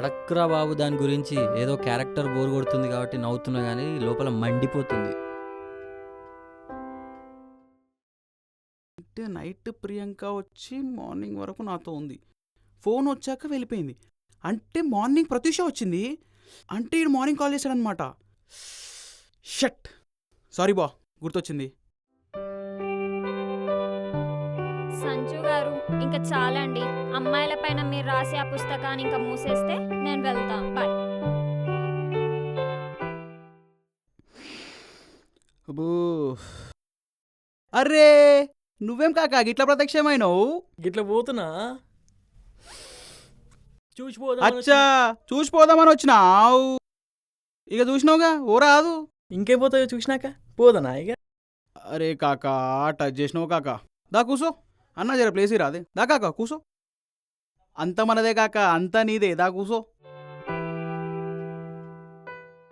అడక్కురా బాబు దాని గురించి. ఏదో క్యారెక్టర్ బోర్ కొడుతుంది కాబట్టి నవ్వుతున్నా కానీ లోపల మండిపోతుంది. అంటే నైట్ ప్రియాంక వచ్చి మార్నింగ్ వరకు నాతో ఉంది. ఫోన్ వచ్చాక వెళ్ళిపోయింది. అంటే మార్నింగ్ ప్రత్యూష వచ్చింది. అంటే ఈడు మార్నింగ్ కాల్ చేశాడనమాట. షట్, సారీ బా, గుర్తొచ్చింది. సంజు గారు ఇంకా చాలండి. అమ్మాయిల పైన మీరు రాసి ఆ పుస్తకాన్ని ఇంకా మూసేస్తే నేను వెళ్తా. బాయ్. అబ్బో, అర్రే నువ్వేం కాకా గిట్ల ప్రత్యక్షమైనవు? గిట్లా పోతున్నా అచ్చా, చూసిపోదామని వచ్చినావు. ఇక చూసినావుగా ఓ రాదు. ఇంకే పోతాయో చూసినాక పోదనా ఇక. అరే కాకా, టచ్ చేసినావు కాకా. దా కూసో. అన్న జర ప్లేస్ రాదే. దా కాకా కూసో. అంత మనదే కాకా, అంతా నీదే. దా కూసో.